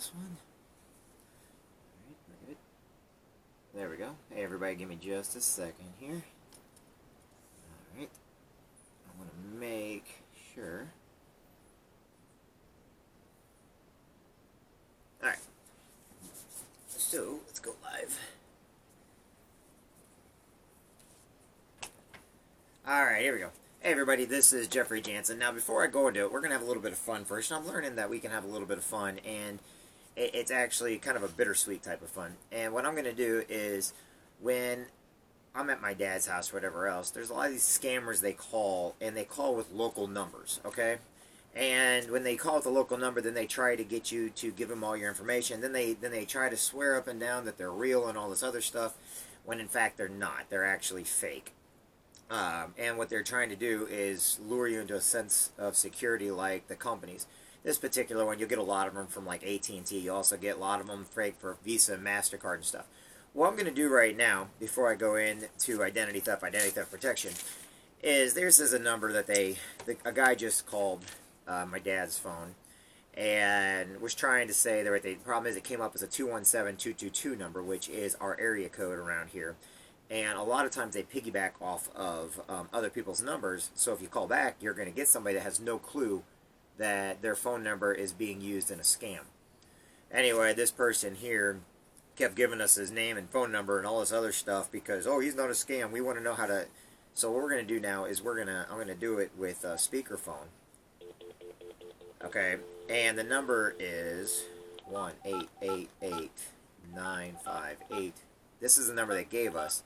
this one. Alright, we're good. There we go. Hey everybody, give me just a second here. Alright. I want to make sure. Alright. So, let's go live. Alright, here we go. Hey everybody, this is Jeffrey Jansen. Now before I go into it, we're going to have a little bit of fun first. And I'm learning that we can have a little bit of fun, and it's actually kind of a bittersweet type of fun. And what I'm going to do is, when I'm at my dad's house or whatever else, there's a lot of these scammers they call, and they call with local numbers, okay? And when they call with a local number, then they try to get you to give them all your information. Then they try to swear up and down that they're real and all this other stuff, when in fact they're not. They're actually fake. And what they're trying to do is lure you into a sense of security like the companies. This particular one, you'll get a lot of them from like AT&T. You also get a lot of them fake for Visa and MasterCard and stuff. What I'm going to do right now, before I go into identity theft protection, is this is a number that a guy just called my dad's phone and was trying to say that the problem is it came up as a 217-222 number, which is our area code around here. And a lot of times they piggyback off of other people's numbers. So if you call back, you're going to get somebody that has no clue that their phone number is being used in a scam. Anyway, this person here kept giving us his name and phone number and all this other stuff because, oh, he's not a scam. We want to know how to... So what we're going to do now is I'm going to do it with speakerphone. Okay, and the number is 1-888-958. This is the number they gave us.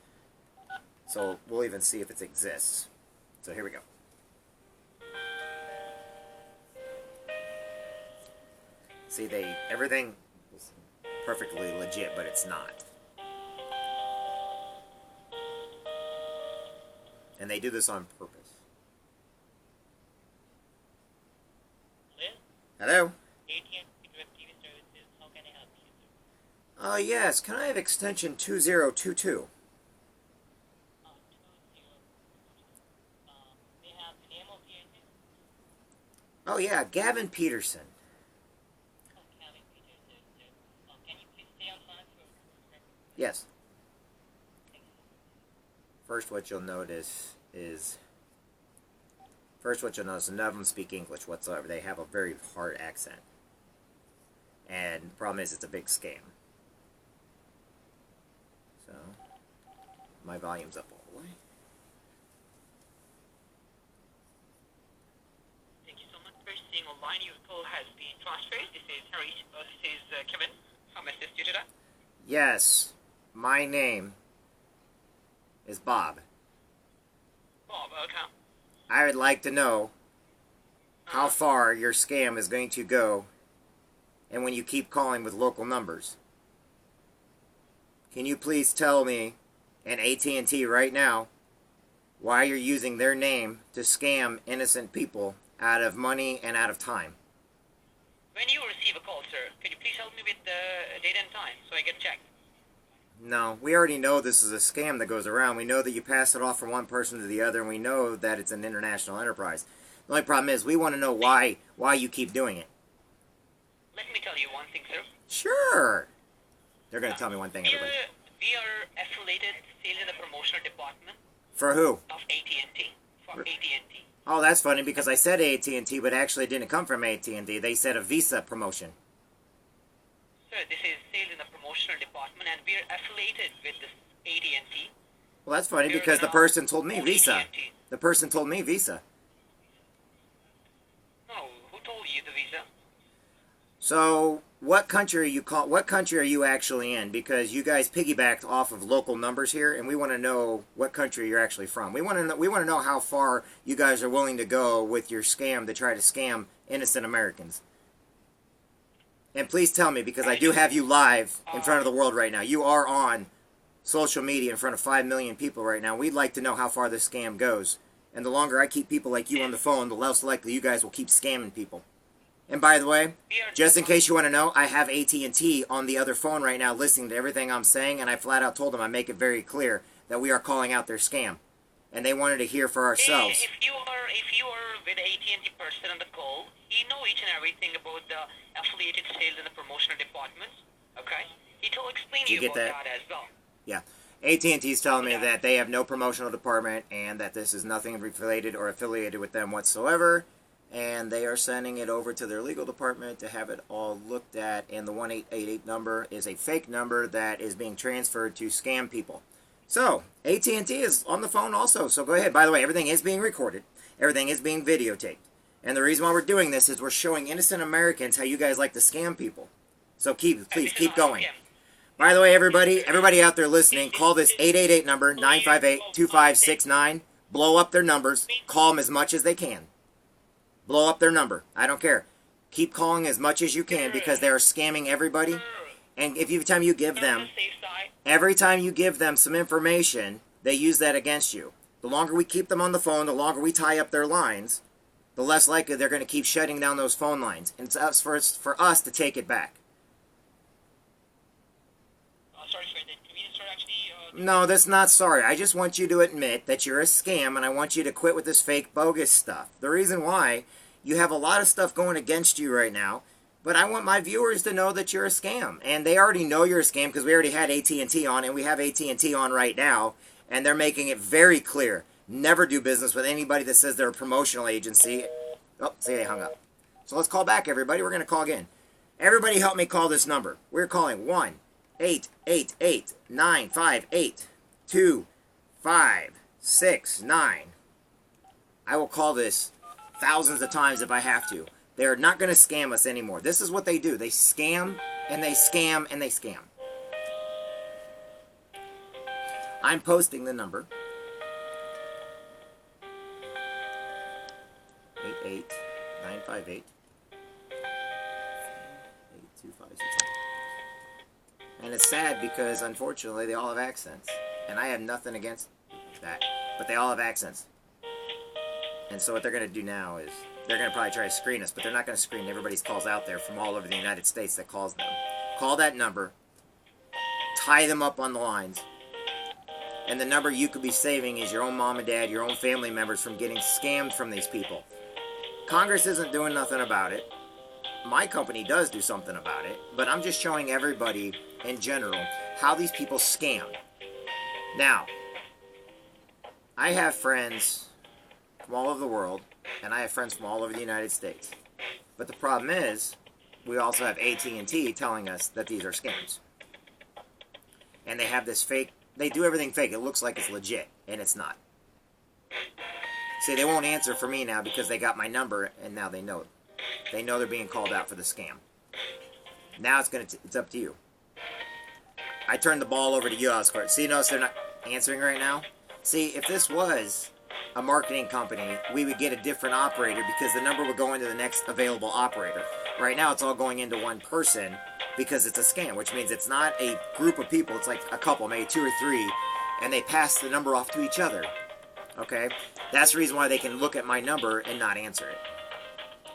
So we'll even see if it exists. So here we go. See, everything is perfectly legit, but it's not. And they do this on purpose. Hello? AT&T TV Services, how can I help you? Yes, can I have extension 2022? Oh yeah, Gavin Peterson. Oh, Gavin Peterson, sir. Can you please stay on line for a second? Yes. First, what you'll notice is none of them speak English whatsoever. They have a very hard accent. And the problem is it's a big scam. So, my volume's up all the way. Thank you so much for staying online. Your call has been transferred. This is Harry. This is Kevin. How may I assist you today? Yes, my name is Bob. Bob, okay. I would like to know how far your scam is going to go, and when you keep calling with local numbers. Can you please tell me, and AT&T right now, why you're using their name to scam innocent people out of money and out of time? When you receive a call, sir, can you please help me with the date and time so I can check? No, we already know this is a scam that goes around. We know that you pass it off from one person to the other, and we know that it's an international enterprise. The only problem is we want to know why you keep doing it. Let me tell you one thing, sir. Sure. They're going to tell me one thing, everybody. We are affiliated sales and promotional department. For who? Of AT&T. For AT&T. Oh, that's funny because I said AT&T, but actually it didn't come from AT&T. They said a Visa promotion. Sir, this is sales and promotional department, and we are affiliated with this AT&T. Well, that's funny because the person told me Visa. The person told me Visa. No, who told you the Visa? So, what country are you actually in? Because you guys piggybacked off of local numbers here, and we want to know what country you're actually from. We want to know how far you guys are willing to go with your scam to try to scam innocent Americans. And please tell me, because I do have you live in front of the world right now. You are on social media in front of 5 million people right now. We'd like to know how far this scam goes. And the longer I keep people like you on the phone, the less likely you guys will keep scamming people. And by the way, just in case you want to know, I have AT&T on the other phone right now listening to everything I'm saying, and I flat out told them I make it very clear that we are calling out their scam. And they wanted to hear for ourselves. If you are if you are with the AT&T person on the call, he know each and everything about the affiliated sales and the promotional departments. Okay, he'll explain to you about that as well. Yeah. AT&T's telling me that they have no promotional department and that this is nothing related or affiliated with them whatsoever, and they are sending it over to their legal department to have it all looked at, and the 1888 number is a fake number that is being transferred to scam people. So, AT&T is on the phone also, so go ahead. By the way, everything is being recorded. Everything is being videotaped. And the reason why we're doing this is we're showing innocent Americans how you guys like to scam people. So please keep going. By the way, everybody out there listening, call this 888 number, 958-2569. Blow up their numbers. Call them as much as they can. Blow up their number. I don't care. Keep calling as much as you can because they are scamming everybody. And every time you give them some information, they use that against you. The longer we keep them on the phone, the longer we tie up their lines, the less likely they're going to keep shutting down those phone lines. And it's for us to take it back. Sorry, the convenience store actually... No, that's not sorry. I just want you to admit that you're a scam, and I want you to quit with this fake bogus stuff. The reason why, you have a lot of stuff going against you right now, but I want my viewers to know that you're a scam. And they already know you're a scam because we already had AT&T on, and we have AT&T on right now, and they're making it very clear. Never do business with anybody that says they're a promotional agency. Oh, see, they hung up. So let's call back, everybody. We're going to call again. Everybody help me call this number. We're calling 1-888-958-2569. I will call this thousands of times if I have to. They are not going to scam us anymore. This is what they do. They scam, and they scam, and they scam. I'm posting the number. 88958 And it's sad because, unfortunately, they all have accents. And I have nothing against that. But they all have accents. And so what they're going to do now is, they're going to probably try to screen us, but they're not going to screen everybody's calls out there from all over the United States that calls them. Call that number. Tie them up on the lines. And the number you could be saving is your own mom and dad, your own family members from getting scammed from these people. Congress isn't doing nothing about it. My company does do something about it, but I'm just showing everybody in general how these people scam. Now, I have friends from all over the world, and I have friends from all over the United States. But the problem is, we also have AT&T telling us that these are scams. And they have this fake, they do everything fake. It looks like it's legit, and it's not. See, they won't answer for me now because they got my number, and now they know it. They know they're being called out for the scam. Now it's up to you. I turned the ball over to you, Oscar. See, notice they're not answering right now? See, if this was a marketing company, we would get a different operator because the number would go into the next available operator. Right now, it's all going into one person because it's a scam, which means it's not a group of people. It's like a couple, maybe 2 or 3, and they pass the number off to each other. Okay? That's the reason why they can look at my number and not answer it.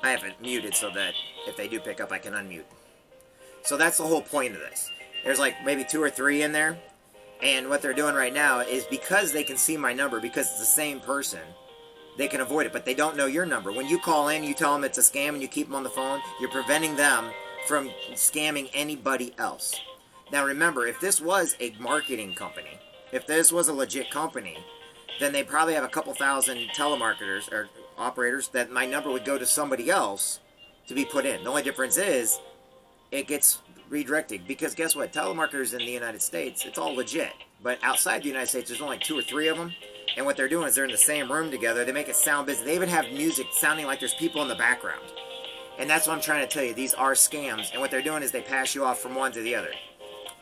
I have it muted so that if they do pick up, I can unmute. So that's the whole point of this. There's like maybe 2 or 3 in there. And what they're doing right now is because they can see my number, because it's the same person, they can avoid it. But they don't know your number. When you call in, you tell them it's a scam and you keep them on the phone, you're preventing them from scamming anybody else. Now remember, if this was a marketing company, if this was a legit company, then they probably have a couple thousand telemarketers or operators that my number would go to somebody else to be put in. The only difference is it gets redirected because guess what? Telemarketers in the United States, it's all legit. But outside the United States, there's only like 2 or 3 of them. And what they're doing is they're in the same room together. They make it sound busy. They even have music sounding like there's people in the background. And that's what I'm trying to tell you. These are scams. And what they're doing is they pass you off from one to the other.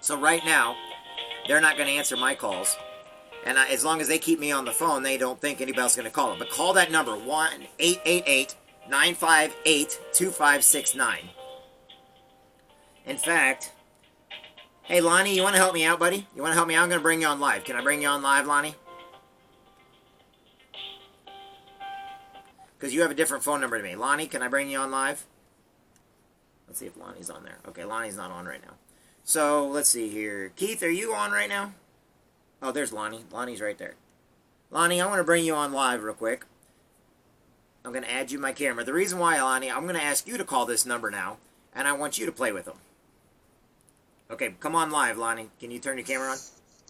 So right now, they're not going to answer my calls. And as long as they keep me on the phone, they don't think anybody else is going to call them. But call that number, 1-888-958-2569. In fact, hey, Lonnie, you want to help me out, buddy? You want to help me out? I'm going to bring you on live. Can I bring you on live, Lonnie? Because you have a different phone number to me. Lonnie, can I bring you on live? Let's see if Lonnie's on there. Okay, Lonnie's not on right now. So, let's see here. Keith, are you on right now? Oh, there's Lonnie. Lonnie's right there. Lonnie, I want to bring you on live real quick. I'm going to add you my camera. The reason why, Lonnie, I'm going to ask you to call this number now, and I want you to play with them. Okay, come on live, Lonnie. Can you turn your camera on?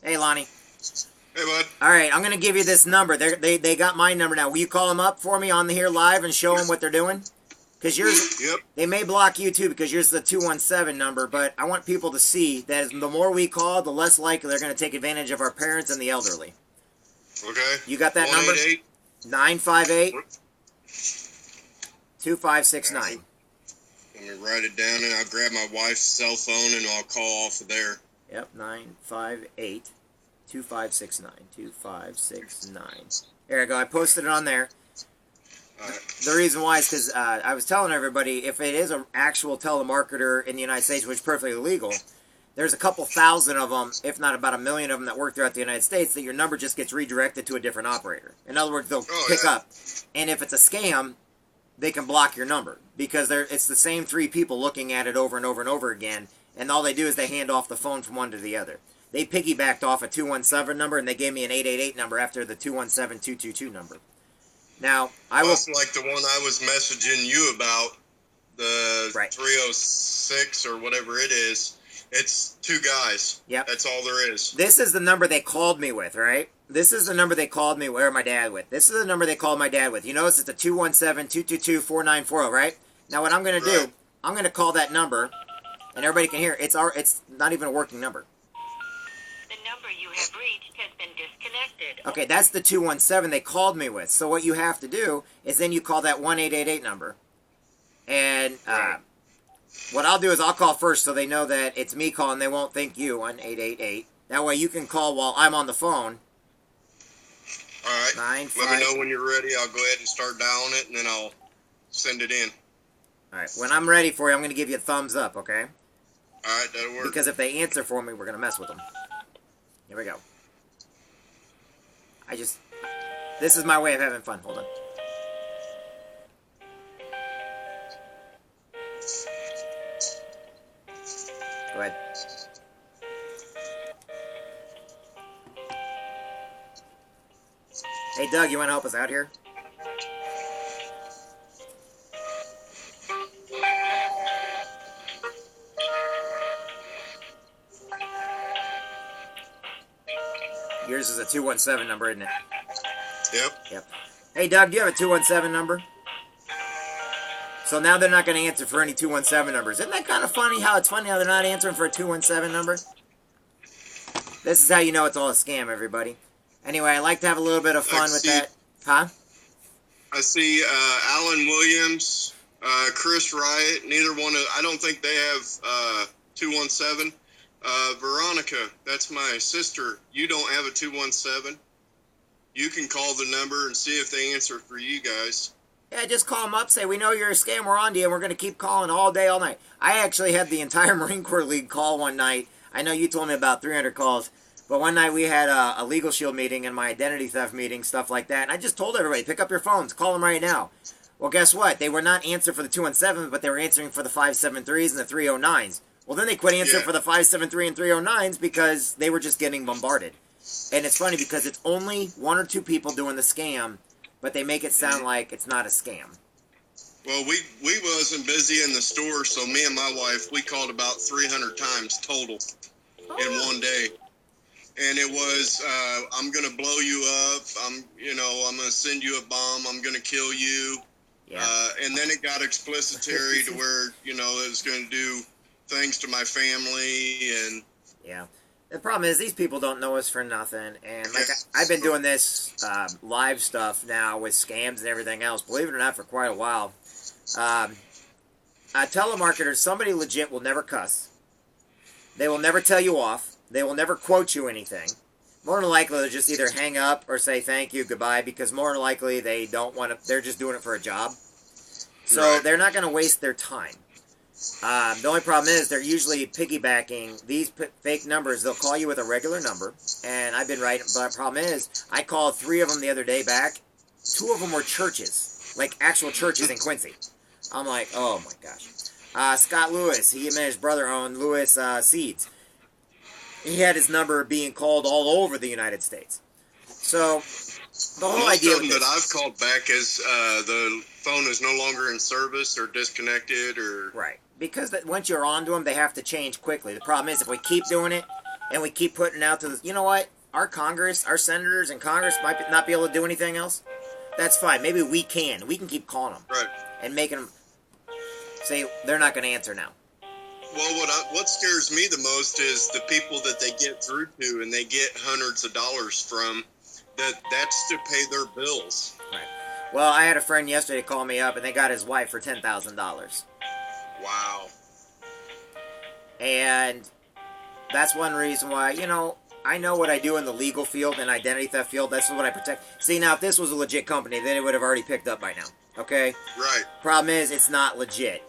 Hey, Lonnie. Hey, bud. All right, I'm going to give you this number. They got my number now. Will you call them up for me on here live and show them what they're doing? Because yours, yep. They may block you too because yours is the 217 number, but I want people to see that the more we call, the less likely they're going to take advantage of our parents and the elderly. Okay. You got that number? 958 2569. Let me write it down, and I'll grab my wife's cell phone, and I'll call off of there. Yep, 958 2569. 2569. There I go. I posted it on there. The reason why is because I was telling everybody, if it is an actual telemarketer in the United States, which is perfectly legal, there's a couple thousand of them, if not about 1 million of them that work throughout the United States, that your number just gets redirected to a different operator. In other words, they'll pick up. And if it's a scam, they can block your number because it's the same 3 people looking at it over and over and over again, and all they do is they hand off the phone from one to the other. They piggybacked off a 217 number, and they gave me an 888 number after the 217-222 number. Now, I will... like the one I was messaging you about, the 306 or whatever it is. It's 2 guys. Yep. That's all there is. This is the number they called me with, right? This is the number they called me or my dad with. This is the number they called my dad with. You notice it's a 217-222-4940, right? Now, what I'm going to do, I'm going to call that number, and everybody can hear. It's not even a working number. The number you have reached has been disconnected. Okay, that's the 217 they called me with. So what you have to do is then you call that 1888 number. And what I'll do is I'll call first so they know that it's me calling. They won't think you, 1888. That way you can call while I'm on the phone. All right. Let me know when you're ready. I'll go ahead and start dialing it, and then I'll send it in. All right. When I'm ready for you, I'm going to give you a thumbs up, okay? All right, that'll work. Because if they answer for me, we're going to mess with them. Here we go. This is my way of having fun. Hold on. Go ahead. Hey, Doug, you want to help us out here? Yours is a 217 number, isn't it? Yep. Hey, Doug, do you have a 217 number? So now they're not going to answer for any 217 numbers. Isn't that kind of funny how they're not answering for a 217 number? This is how you know it's all a scam, everybody. Anyway, I like to have a little bit of fun with that. Huh? I see Alan Williams, Chris Wright, I don't think they have 217. Veronica, that's my sister. You don't have a 217. You can call the number and see if they answer for you guys. Yeah, just call them up, say, we know you're a scam, we're on to you, and we're going to keep calling all day, all night. I actually had the entire Marine Corps League call one night. I know you told me about 300 calls, but one night we had a Legal Shield meeting and my identity theft meeting, stuff like that, and I just told everybody, pick up your phones, call them right now. Well, guess what? They were not answering for the 217, but they were answering for the 573s and the 309s. Well, then they quit answering for the 573 and 309s because they were just getting bombarded. And it's funny because it's only 1 or 2 people doing the scam, but they make it sound like it's not a scam. Well, we wasn't busy in the store, so me and my wife, we called about 300 times total in one day. And it was, I'm going to blow you up, I'm going to send you a bomb, I'm going to kill you. Yeah. And then it got explicitary to where, it was going to do things to my family and... Yeah. The problem is these people don't know us for nothing, and like I've been doing this live stuff now with scams and everything else, believe it or not, for quite a while. Telemarketers, somebody legit will never cuss. They will never tell you off. They will never quote you anything. More than likely, they'll just either hang up or say thank you, goodbye, because more than likely they don't want to, they're just doing it for a job. So they're not going to waste their time. The only problem is they're usually piggybacking these fake numbers. They'll call you with a regular number, and I've been right, but the problem is I called 3 of them the other day back. 2 of them were churches, like actual churches in Quincy. I'm like, oh my gosh. Scott Lewis, he and his brother owned Lewis Seeds. He had his number being called all over the United States. So The whole Most idea of them with that this, I've called back is the phone is no longer in service or disconnected or... right, because once you're onto them, they have to change quickly. The problem is if we keep doing it and we keep putting out to the, you know what? Our Congress, our senators in Congress might not be able to do anything else. That's fine. Maybe we can. We can keep calling them. Right. And making them say they're not going to answer now. Well, what scares me the most is the people that they get through to and they get hundreds of dollars from, that's to pay their bills. Right. Well, I had a friend yesterday call me up and they got his wife for $10,000. Wow. And that's one reason why, you know, I know what I do in the legal field and identity theft field. That's what I protect. See, now, if this was a legit company, then it would have already picked up by now. Okay? Right. Problem is, it's not legit.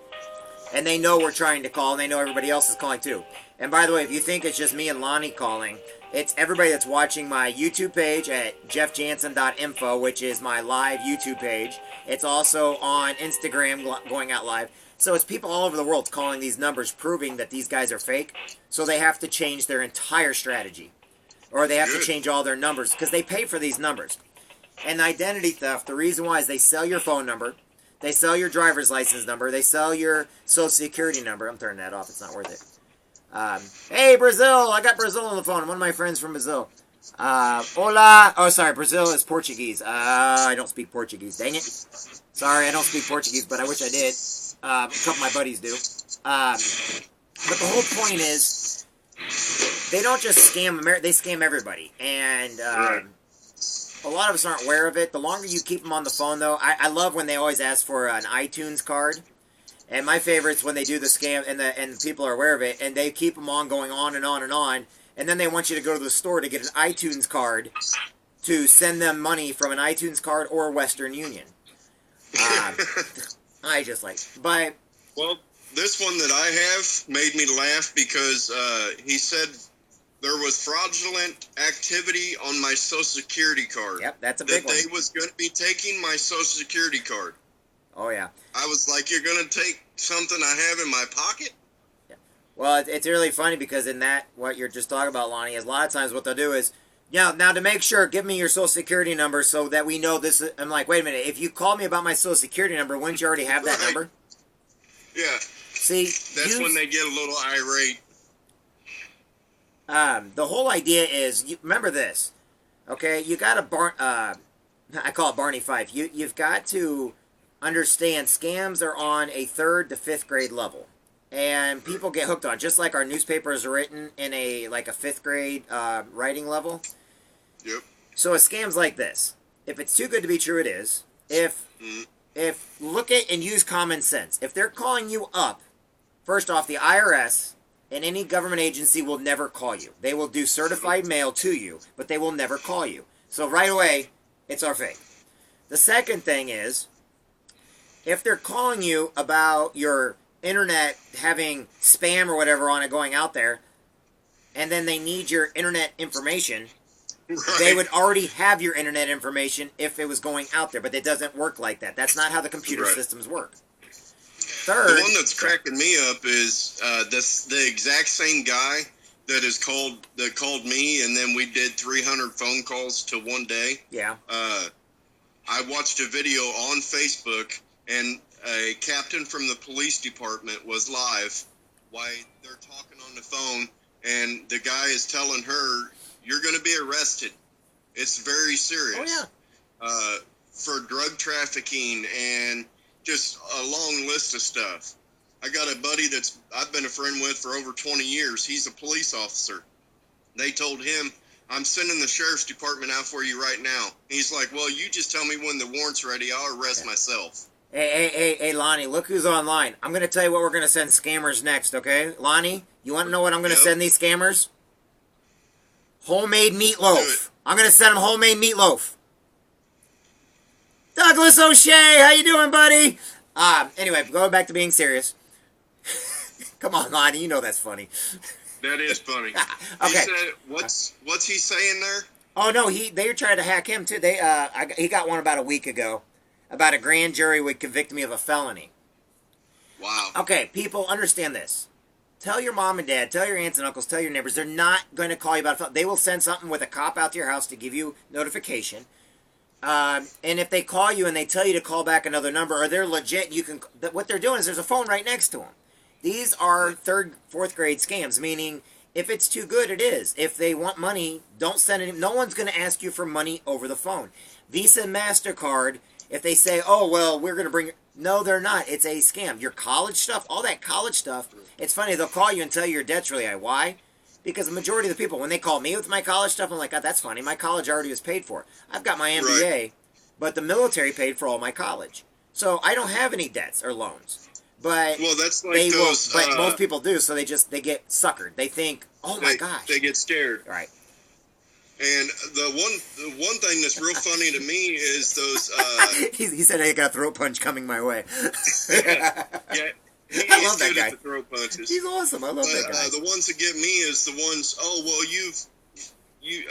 And they know we're trying to call, and they know everybody else is calling too. And by the way, if you think it's just me and Lonnie calling, it's everybody that's watching my YouTube page at jeffjansen.info, which is my live YouTube page. It's also on Instagram going out live. So it's people all over the world calling these numbers, proving that these guys are fake. So they have to change their entire strategy. Or they have to change all their numbers, because they pay for these numbers. And identity theft, the reason why is they sell your phone number, they sell your driver's license number, they sell your social security number. I'm turning that off, it's not worth it. Hey, Brazil, I got Brazil on the phone. One of my friends from Brazil. Hola. Oh, sorry, Brazil is Portuguese. I don't speak Portuguese, dang it. Sorry, I don't speak Portuguese, but I wish I did. A couple of my buddies do. But the whole point is, they don't just scam they scam everybody. And a lot of us aren't aware of it. The longer you keep them on the phone, though, I love when they always ask for an iTunes card. And my favorite's when they do the scam and the people are aware of it, and they keep them on going on and on and on. And then they want you to go to the store to get an iTunes card to send them money from an iTunes card or Western Union. I just like, but... Well, this one that I have made me laugh because he said there was fraudulent activity on my Social Security card. Yep, that's a big one. That they was going to be taking my Social Security card. Oh, yeah. I was like, you're going to take something I have in my pocket? Yeah. Well, it's really funny because in that, what you're just talking about, Lonnie, is a lot of times what they'll do is, now to make sure, give me your Social Security number so that we know this. I'm like, wait a minute, if you call me about my Social Security number, wouldn't you already have that number? Yeah. See, that's when they get a little irate. The whole idea is, remember this, okay? You got to I call it Barney Fife. You've got to understand scams are on a 3rd to 5th grade level, and people get hooked on, just like our newspapers are written in a 5th grade writing level. Yep. So a scam's like this. If it's too good to be true, it is. If look at and use common sense. If they're calling you up, first off, the IRS and any government agency will never call you. They will do certified mail to you, but they will never call you. So right away, it's our fake. The second thing is, if they're calling you about your internet having spam or whatever on it going out there, and then they need your internet information, right, they would already have your internet information if it was going out there, but it doesn't work like that. That's not how the computer systems work. Third, the one that's cracking me up is the exact same guy that called me, and then we did 300 phone calls to one day. Yeah. I watched a video on Facebook, and a captain from the police department was live while they're talking on the phone, and the guy is telling her, "You're going to be arrested. It's very serious." Oh, yeah. For drug trafficking and just a long list of stuff. I got a buddy I've been a friend with for over 20 years. He's a police officer. They told him, "I'm sending the sheriff's department out for you right now." He's like, "Well, you just tell me when the warrant's ready. I'll arrest myself." Hey, Lonnie, look who's online. I'm going to tell you what we're going to send scammers next, okay? Lonnie, you want to know what I'm going to send these scammers? Homemade meatloaf. I'm going to send them homemade meatloaf. Douglas O'Shea, how you doing, buddy? Anyway, going back to being serious. Come on, Lonnie, you know that's funny. That is funny. Okay. He said, what's he saying there? Oh no, they were trying to hack him too. He got one about a week ago, about a grand jury would convict me of a felony. Wow. Okay, people, understand this. Tell your mom and dad, tell your aunts and uncles, tell your neighbors, they're not going to call you about a felony. They will send something with a cop out to your house to give you notification. And if they call you and they tell you to call back another number, or they're legit, what they're doing is there's a phone right next to them. These are third, fourth grade scams, meaning if it's too good, it is. If they want money, don't send it. No one's going to ask you for money over the phone. Visa and MasterCard, if they say, oh, well, we're going to bring... No, they're not. It's a scam. Your college stuff, all that college stuff, it's funny. They'll call you and tell you your debt's really high. Why? Because the majority of the people, when they call me with my college stuff, I'm like, God, that's funny. My college already was paid for. I've got my MBA, but the military paid for all my college. So I don't have any debts or loans. But well, that's like those, but most people do, so they get suckered. They think, oh my gosh. They get scared. Right. And the one thing that's real funny to me is those... he said I got a throat punch coming my way. Yeah. I love that guy. At the throat punches. He's awesome. I love that guy. The ones that get me is the ones, oh, well, you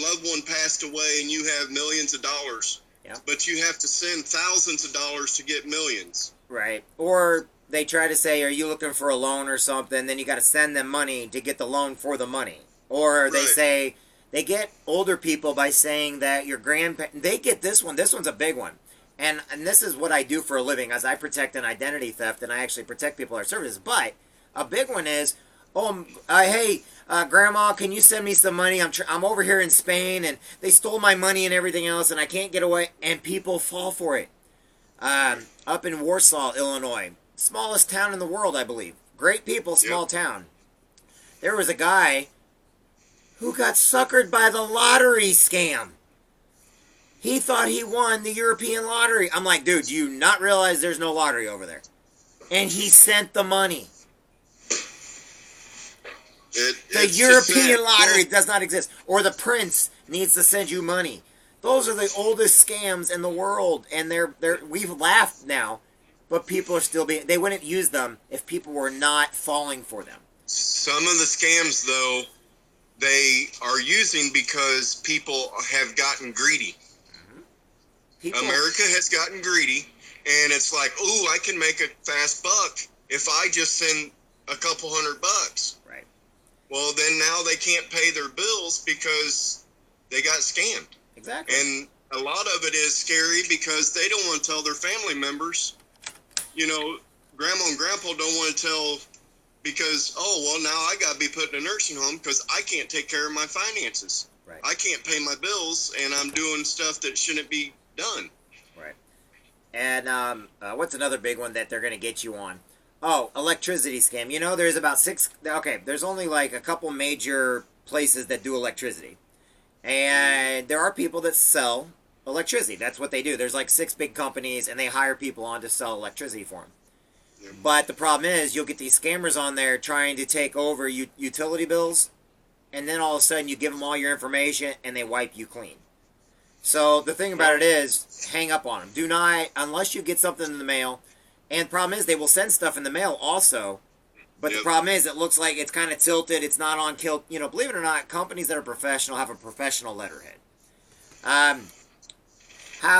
loved one passed away and you have millions of dollars. Yeah. But you have to send thousands of dollars to get millions. Right. Or they try to say, are you looking for a loan or something? Then you got to send them money to get the loan for the money. Or they say, they get older people by saying that your grandparents, they get this one. This one's a big one. And this is what I do for a living, as I protect an identity theft, and I actually protect people in our services. But a big one is, hey, Grandma, can you send me some money? I'm over here in Spain, and they stole my money and everything else, and I can't get away. And people fall for it. Up in Warsaw, Illinois, smallest town in the world, I believe. Great people, small town. There was a guy who got suckered by the lottery scam. He thought he won the European lottery. I'm like, dude, do you not realize there's no lottery over there? And he sent the money. The European lottery does not exist. Or the prince needs to send you money. Those are the oldest scams in the world. And we've laughed now, but people are still they wouldn't use them if people were not falling for them. Some of the scams, though, they are using because people have gotten greedy. America has gotten greedy, and it's like, ooh, I can make a fast buck if I just send a couple $100. Right. Well, then now they can't pay their bills because they got scammed. Exactly. And a lot of it is scary because they don't want to tell their family members. You know, Grandma and Grandpa don't want to tell because, oh, well, now I got to be put in a nursing home because I can't take care of my finances. Right. I can't pay my bills, and I'm doing stuff that shouldn't be done. Right. And what's another big one that they're going to get you on? Oh, electricity scam. You know, there's about there's only like a couple major places that do electricity. And there are people that sell electricity. That's what they do. There's like 6 big companies, and they hire people on to sell electricity for them. Yeah. But the problem is, you'll get these scammers on there trying to take over utility bills, and then all of a sudden you give them all your information, and they wipe you clean. So the thing about it is, hang up on them. Do not, unless you get something in the mail. And the problem is, they will send stuff in the mail also. But the problem is, it looks like it's kind of tilted. It's not on kilt. You know, believe it or not, companies that are professional have a professional letterhead.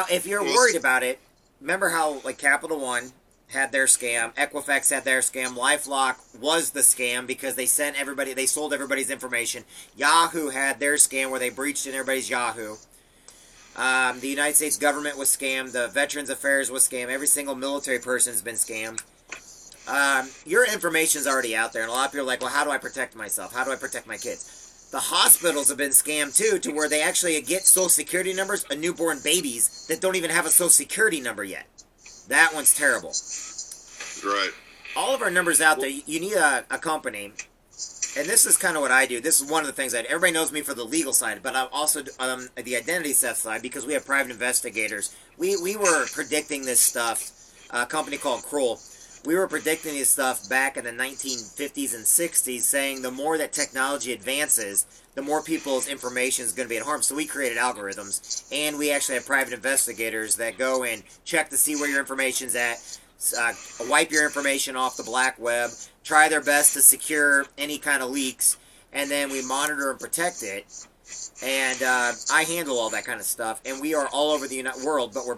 If you're worried about it, remember how like Capital One had their scam, Equifax had their scam, LifeLock was the scam because they sold everybody's information. Yahoo had their scam where they breached in everybody's Yahoo. The United States government was scammed. The Veterans Affairs was scammed. Every single military person has been scammed. Your information's already out there, and a lot of people are like, well, how do I protect myself? How do I protect my kids? The hospitals have been scammed, too, to where they actually get Social Security numbers of newborn babies that don't even have a Social Security number yet. That one's terrible. Right. All of our numbers out there, you need a company. And this is kind of what I do. This is one of the things everybody knows me for the legal side, but I'm also the identity theft side because we have private investigators. We were predicting this stuff. A company called Kroll. We were predicting this stuff back in the 1950s and 60s, saying the more that technology advances, the more people's information is going to be at harm. So we created algorithms, and we actually have private investigators that go and check to see where your information's at, wipe your information off the black web, try their best to secure any kind of leaks, and then we monitor and protect it. And I handle all that kind of stuff, and we are all over the world, but we're